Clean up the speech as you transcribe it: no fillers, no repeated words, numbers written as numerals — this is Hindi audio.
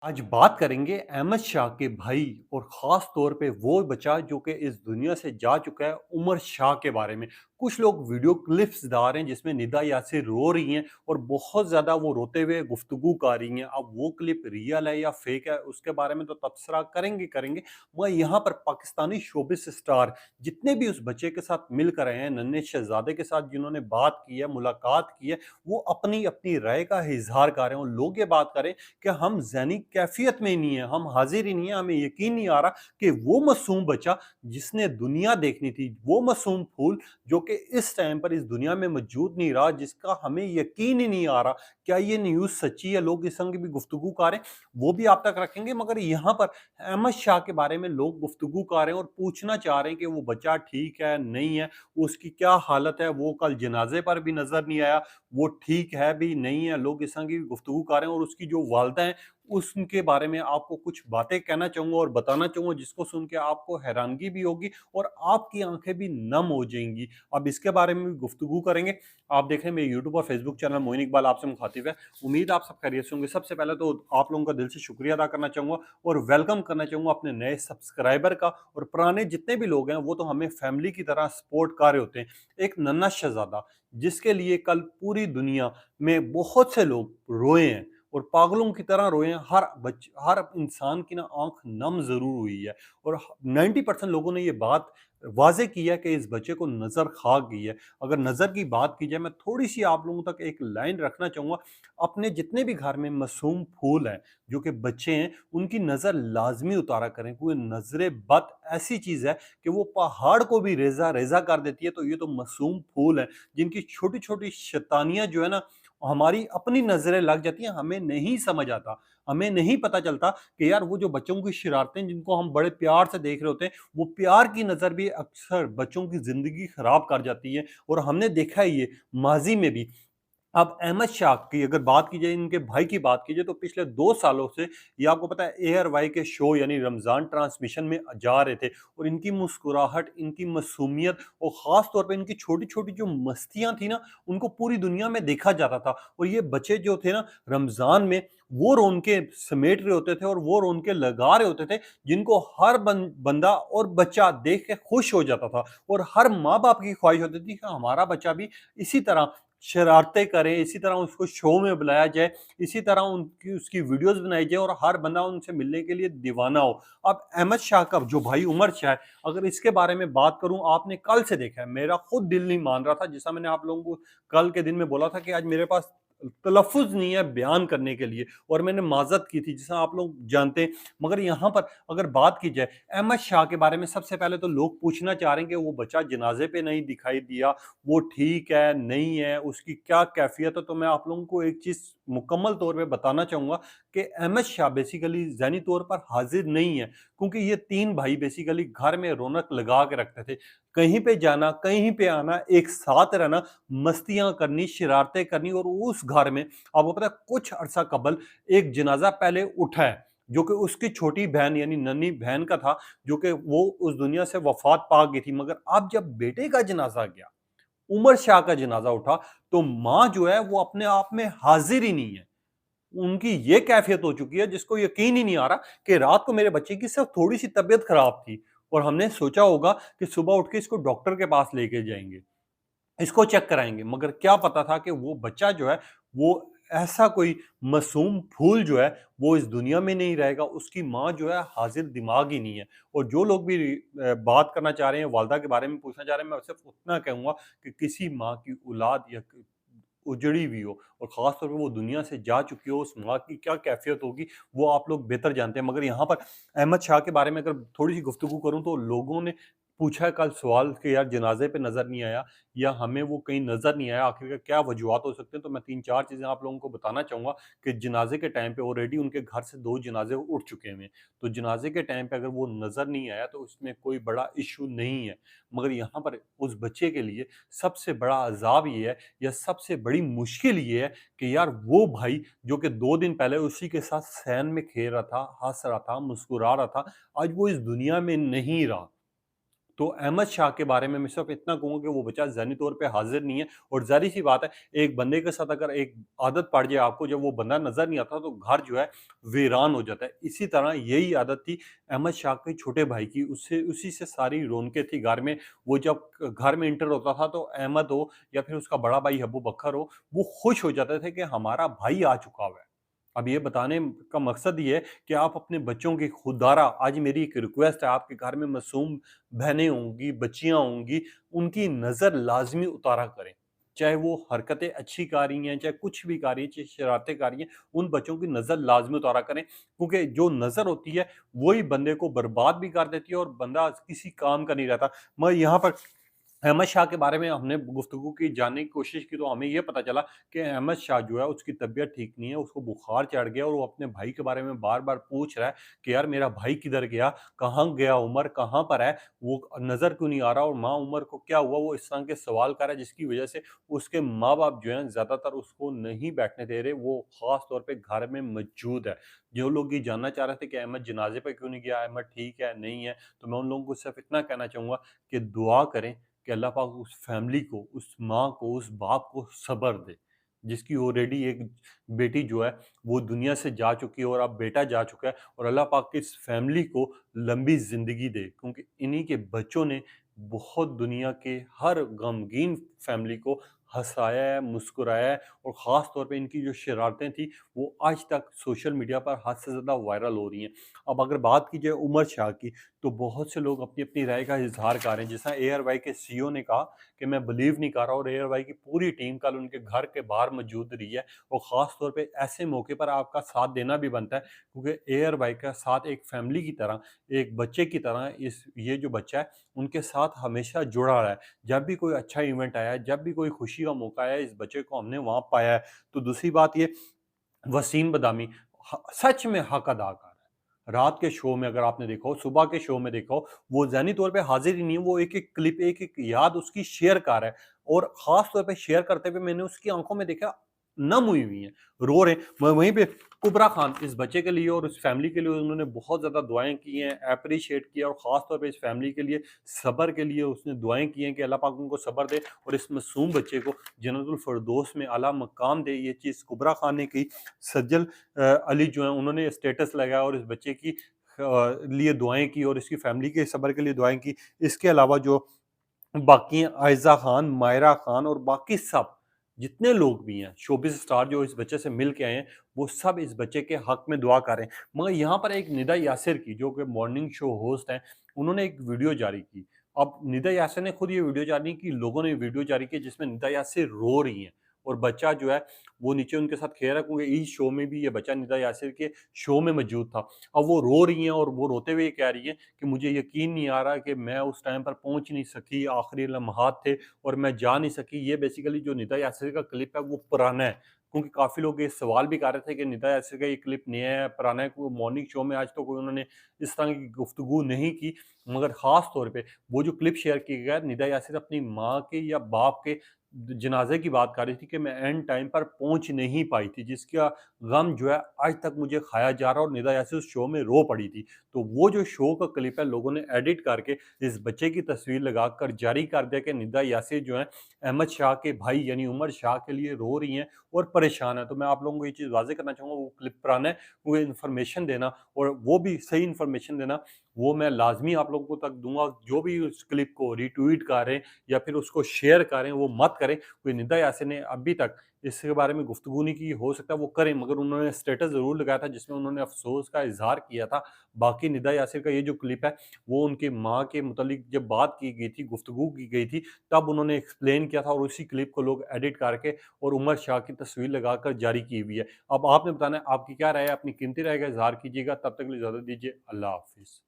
आज बात करेंगे अहमद शाह के भाई और ख़ास तौर पे वो बच्चा जो कि इस दुनिया से जा चुका है, उमर शाह के बारे में। कुछ लोग वीडियो क्लिप्स डाल रहे हैं जिसमें निदा यासिर रो रही हैं और बहुत ज़्यादा वो रोते हुए गुफ्तगू कर रही हैं। अब वो क्लिप रियल है या फेक है उसके बारे में तो तबसरा करेंगे। मगर यहाँ पर पाकिस्तानी शोबिस स्टार जितने भी उस बच्चे के साथ मिलकर आए हैं, नन्हे शहज़ादे के साथ जिन्होंने बात की है, मुलाकात की है, वो अपनी-अपनी राय का इज़हार कर रहे हैं और लोग ये बात कर रहे हैं कि हम ज़हनी कैफ़ियत में ही नहीं है, हम हाज़िर ही नहीं है, हमें यकीन नहीं आ रहा कि वो मासूम बच्चा जिसने दुनिया देखनी थी, वो मासूम फूल जो कि इस टाइम पर इस दुनिया में मौजूद नहीं रहा, जिसका हमें यकीन ही नहीं आ रहा, क्या ये न्यूज़ सच्ची है? लोग इस संग की भी गुफ्तगू कर रहे हैं, वो भी आप तक रखेंगे। मगर यहाँ पर अहमद शाह के बारे में लोग गुफ्तगू कर रहे हैं और पूछना चाह रहे हैं कि वो बच्चा ठीक है, नहीं है, उसकी क्या हालत है? वो कल जनाज़े पर भी नज़र नहीं आया, वो ठीक है भी, नहीं है, लोग इस तरह की गुफ्तगू कर रहे हैं और उसकी जो वालिदा हैं, उनके बारे में आपको कुछ बातें कहना चाहूँगा और बताना चाहूँगा जिसको सुन के आपको हैरानगी भी होगी और आपकी आँखें भी नम हो जाएँगी। अब इसके बारे में भी गुफ्तगू करेंगे। आप देख रहे हैं मेरे यूट्यूब और फेसबुक चैनल मोइन इकबाल आपसे मुखातिब है। उम्मीद आप सब खैरियत से होंगे। सबसे पहले तो आप लोगों का दिल से शुक्रिया अदा करना चाहूँगा और वेलकम करना चाहूँगा अपने नए सब्सक्राइबर का और पुराने जितने भी लोग हैं, वो तो हमें फैमिली की तरह सपोर्ट कर रहे होते हैं। एक नन्हा शहज़ादा जिसके लिए कल पूरी दुनिया में बहुत से लोग रोए हैं और पागलों की तरह रोए हैं। हर इंसान की ना आंख नम जरूर हुई है और 90% लोगों ने ये बात वाजे की है कि इस बच्चे को नजर खा गई है। अगर नजर की बात की जाए, मैं थोड़ी सी आप लोगों तक एक लाइन रखना चाहूंगा। अपने जितने भी घर में मासूम फूल हैं, जो कि बच्चे हैं, उनकी नजर लाजमी उतारा करें, क्योंकि नजर बद ऐसी चीज है कि वो पहाड़ को भी रेजा रेजा कर देती है। तो ये तो मासूम फूल है जिनकी छोटी-छोटी शैतानियाँ जो है ना, हमारी अपनी नज़रें लग जाती हैं, हमें नहीं समझ आता। हमें नहीं पता चलता कि यार वो जो बच्चों की शरारतें जिनको हम बड़े प्यार से देख रहे होते हैं, वो प्यार की नज़र भी अक्सर बच्चों की ज़िंदगी खराब कर जाती है और हमने देखा है ये माज़ी में भी। अब अहमद शाह की अगर बात की जाए, इनके भाई की बात की जाए, तो पिछले 2 सालों से ये आपको पता है एयर वाई के शो यानी रमज़ान ट्रांसमिशन में जा रहे थे और इनकी मुस्कुराहट, इनकी मासूमियत और ख़ास तौर पे इनकी छोटी-छोटी जो मस्तियाँ थी ना, उनको पूरी दुनिया में देखा जाता था। और ये बच्चे जो थे ना रमज़ान में, वो रौनकें समेट रहे होते थे और वो रौनकें लगा रहे होते थे, जिनको हर बंदा और बच्चा देख के खुश हो जाता था और हर माँ-बाप की ख्वाहिश होती थी कि हमारा बच्चा भी इसी तरह शरारतें करे, इसी तरह उसको शो में बुलाया जाए, इसी तरह उनकी उसकी वीडियोज़ बनाई जाए और हर बंदा उनसे मिलने के लिए दीवाना हो। अब अहमद शाह का जो भाई उमर शाह है, अगर इसके बारे में बात करूँ, आपने कल से देखा है, मेरा खुद दिल नहीं मान रहा था, जैसा मैंने आप लोगों को कल के दिन में बोला था कि आज मेरे पास तलफ़्फ़ुज़ नहीं है बयान करने के लिए और मैंने माज़रत की थी, जैसा आप लोग जानते हैं। मगर यहाँ पर अगर बात की जाए अहमद शाह के बारे में, सबसे पहले तो लोग पूछना चाह रहे हैं कि वो बच्चा जनाज़े पे नहीं दिखाई दिया, वो ठीक है, नहीं है, उसकी क्या कैफ़ियत है? तो मैं आप लोगों को एक चीज़ मुकम्मल तौर पे बताना चाहूँगा कि अहमद शाह बेसिकली ज़हनी तौर पर हाज़िर नहीं है, क्योंकि ये 3 भाई बेसिकली घर में रौनक लगा के रखते थे। कहीं पे जाना, कहीं पे आना, एक साथ रहना, मस्तियाँ करनी, शरारतें करनी और उस घर में आपको पता है कुछ अरसा कबल एक जनाज़ा पहले उठा है, जो कि उसकी छोटी बहन यानी नन्ही बहन का था, जो कि वो उस दुनिया से वफ़ात पा गई थी। मगर अब जब बेटे का जनाज़ा गया, उमर शाह का जनाजा उठा, तो माँ जो है वो अपने आप में हाज़िर ही नहीं है। उनकी ये कैफ़ियत हो चुकी है जिसको यकीन ही नहीं आ रहा कि रात को मेरे बच्चे की सिर्फ़ थोड़ी-सी तबीयत ख़राब थी और हमने सोचा होगा कि सुबह उठ के इसको डॉक्टर के पास लेके जाएँगे। इसको चेक कराएँगे, मगर क्या पता था कि वो बच्चा जो है, वो ऐसा कोई मासूम फूल जो है, वो इस दुनिया में नहीं रहेगा। उसकी माँ जो है हाज़िर दिमाग ही नहीं है। और जो लोग भी बात करना चाह रहे हैं, वालिदा के बारे में पूछना चाह रहे हैं, मैं सिर्फ़ उतना कहूँगा कि किसी माँ की औलाद या क उजड़ी हुई हो और ख़ास तौर पे वो दुनिया से जा चुकी हो, उस माँ की क्या कैफ़ियत होगी, वो आप लोग बेहतर जानते हैं। मगर यहाँ पर अहमद शाह के बारे में अगर थोड़ी-सी गुफ्तगू करूँ, तो लोगों ने पूछा है कल सवाल कि यार जनाज़े पे नज़र नहीं आया या हमें वो कहीं नज़र नहीं आया, आखिर क्या वजूहात हो सकते हैं? तो मैं 3-4 चीज़ें आप लोगों को बताना चाहूँगा कि जनाज़े के टाइम पे ऑलरेडी उनके घर से 2 जनाज़े उठ चुके हैं। तो जनाज़े के टाइम पे अगर वो नज़र नहीं आया, तो उसमें कोई बड़ा इश्यू नहीं है। मगर यहाँ पर उस बच्चे के लिए सबसे बड़ा अज़ाब ये है या सबसे बड़ी मुश्किल ये है कि यार वो भाई जो कि 2 दिन पहले उसी के साथ सैन में खेल रहा था, हँस रहा था, मुस्कुरा रहा था, आज वो इस दुनिया में नहीं रहा। तो अहमद शाह के बारे में मैं सिर्फ इतना कहूँगा कि वो बच्चा ज़हनी तौर पे हाज़िर नहीं है और ज़ाहिर-सी बात है, एक बंदे के साथ अगर एक आदत पड़ जाए आपको, जब वो बंदा नज़र नहीं आता तो घर जो है वीरान हो जाता है। इसी तरह यही आदत थी अहमद शाह के छोटे भाई की, उससे उसी से सारी रौनकें थी घर में। वो जब घर में एंटर होता था तो अहमद हो या फिर उसका बड़ा भाई अबू बकर हो, वो खुश हो जाते थे कि हमारा भाई आ चुका हुआ है। अब ये बताने का मकसद ये है कि आप अपने बच्चों की खुदारा, आज मेरी एक रिक्वेस्ट है, आपके घर में मासूम बहनें होंगी, बच्चियाँ होंगी, उनकी नज़र लाज़मी उतारा करें। चाहे वो हरकतें अच्छी कर रही हैं, चाहे कुछ भी कर रही हैं, चाहे शरारतें कर रही हैं, उन बच्चों की नज़र लाज़मी उतारा करें, क्योंकि जो नज़र होती है, वही बंदे को बर्बाद भी कर देती है और बंदा किसी काम का नहीं रहता। मैं यहाँ पर अहमद शाह के बारे में हमने गुफ्तगू की, जानने की कोशिश की, तो हमें ये पता चला कि अहमद शाह जो है उसकी तबीयत ठीक नहीं है, उसको बुखार चढ़ गया और वो अपने भाई के बारे में बार-बार पूछ रहा है कि यार मेरा भाई किधर गया? कहाँ गया उमर? कहाँ पर है? वो नज़र क्यों नहीं आ रहा और माँ उमर को क्या हुआ? वो इस तरह के सवाल कर रहा है, जिसकी वज़ह से उसके माँ-बाप जो हैं ज़्यादातर उसको नहीं बैठने दे रहे, वो ख़ास तौर पे घर में मौजूद है। जो लोग ये जानना चाह रहे थे कि अहमद जनाज़े पे क्यों नहीं गया? अहमद ठीक है, नहीं है? तो मैं उन लोगों को सिर्फ़ इतना कहना चाहूँगा कि दुआ करें कि अल्लाह पाक उस फैमिली को, उस माँ को, उस बाप को सब्र दे, जिसकी ऑलरेडी एक बेटी जो है वो दुनिया से जा चुकी है और अब बेटा जा चुका है, और अल्लाह पाक इस फैमिली को लंबी ज़िंदगी दे, क्योंकि इन्हीं के बच्चों ने बहुत दुनिया के हर गमगीन फैमिली को हँसाया है, मुस्कुराया है, और ख़ास तौर पे इनकी जो शरारतें थी, वो आज तक सोशल मीडिया पर हद से ज़्यादा वायरल हो रही हैं। अब अगर बात की जाए उमर शाह की, तो बहुत से लोग अपनी-अपनी राय का इज़हार कर रहे हैं। जैसा एआरवाई के सीईओ ने कहा कि मैं बिलीव नहीं कर रहा, और एआरवाई की पूरी टीम कल उनके घर के बाहर मौजूद रही है, और ख़ास तौर पे ऐसे मौके पर आपका साथ देना भी बनता है, क्योंकि एआरवाई का साथ एक फैमिली की तरह, एक बच्चे की तरह इस ये जो बच्चा है, उनके साथ हमेशा जुड़ा रहा है। जब भी कोई अच्छा इवेंट आया है, जब भी कोई खुशी का मौका आया है, इस बच्चे को हमने वहाँ पाया है। तो दूसरी बात ये, वसीम बदामी सच में हक अदा कर रहा है। रात के शो में अगर आपने देखा हो, सुबह के शो में देखा हो, वो ज़हनी तौर पे हाज़िर ही नहीं है, वो एक-एक क्लिप, एक-एक याद उसकी शेयर कर रहा है, और ख़ास तौर पे शेयर करते हुए मैंने उसकी आँखों में देखा, नम हुई हुई हैं, रो रहे हैं। वहीं पे कुबरा खान, इस बच्चे के लिए और उस फैमिली के लिए उन्होंने बहुत ज़्यादा दुआएँ की हैं, एप्रिशिएट किया, और ख़ास तौर पे इस फैमिली के लिए सब्र के लिए उसने दुआएँ की हैं कि अल्लाह पाक उनको सब्र दे और इस मासूम बच्चे को जन्नतुल फ़िरदौस में आला मकाम दे। ये चीज़ कुबरा खान ने की। सज्जल अली जो हैं, उन्होंने स्टेटस लगाया और इस बच्चे की लिए दुआएँ की और इसकी फैमिली के सब्र के लिए दुआएँ की। इसके अलावा जो बाकी हैं, आयज़ा खान, मायरा खान और बाकी सब, जितने लोग भी हैं, शोबिज़ स्टार जो इस बच्चे से मिल के आए हैं, वो सब इस बच्चे के हक़ में दुआ कर रहे हैं। मगर यहाँ पर एक निदा यासिर की, जो कि मॉर्निंग शो होस्ट हैं, उन्होंने एक वीडियो जारी की। अब निदा यासिर ने खुद ये वीडियो जारी की, लोगों ने वीडियो जारी की जिसमें निदा यासिर रो रही हैं, और बच्चा जो है वो नीचे उनके साथ खेल रहा है, क्योंकि इस शो में भी ये बच्चा निदा यासिर के शो में मौजूद था। अब वो रो रही हैं और वो रोते हुए ये कह रही हैं कि मुझे यकीन नहीं आ रहा कि मैं उस टाइम पर पहुँच नहीं सकी, आखिरी लम्हात थे और मैं जा नहीं सकी। ये बेसिकली जो निदा यासिर का क्लिप है वो पुराना है, क्योंकि काफ़ी लोग ये सवाल भी कर रहे थे कि निदा यासिर का ये क्लिप नया है, पुराना है, कोई मॉर्निंग शो में आज तो कोई उन्होंने इस तरह की गुफ्तगू नहीं की। मगर ख़ास तौर पे वो जो क्लिप शेयर की गया, निदा यासिर अपनी माँ के या बाप के जनाज़े की बात कर रही थी कि मैं एंड टाइम पर पहुँच नहीं पाई थी, जिसका गम जो है आज तक मुझे खाया जा रहा है, और निदा यासिर उस शो में रो पड़ी थी। तो वो जो शो का क्लिप है, लोगों ने एडिट करके इस बच्चे की तस्वीर लगाकर जारी कर दिया कि निदा यासिर जो हैं अहमद शाह के भाई यानी उमर शाह के लिए रो रही हैं और परेशान हैं। तो मैं आप लोगों को ये चीज़ वाज़ेह करना चाहूँगा, वो क्लिप पुराना है, वो इन्फॉर्मेशन देना, और वो भी सही इन्फॉर्मेशन देना, वो मैं लाज़मी आप लोगों तक दूँगा। जो भी उस क्लिप को रीट्वीट कर रहे हैं या फिर उसको शेयर कर रहे हैं, वो मत करें। कोई निदा यासिर ने अभी तक इसके बारे में गुफ्तगू नहीं की, हो सकता है वो करें, मगर उन्होंने स्टेटस ज़रूर लगाया था जिसमें उन्होंने अफ़सोस का इज़हार किया था। बाकी निदा यासिर का ये जो क्लिप है, वो उनकी माँ के मुतालिक जब बात की गई थी, गुफ्तगू की गई थी, तब उन्होंने एक्सप्लेन किया था, और उसी क्लिप को लोग एडिट करके और उमर शाह की तस्वीर लगाकर जारी की हुई है। अब आपने बताना है आपकी क्या राय है, अपनी कीमती राय का इज़हार कीजिएगा। तब तक के लिए इजाज़त दीजिए। अल्लाह हाफ़िज़।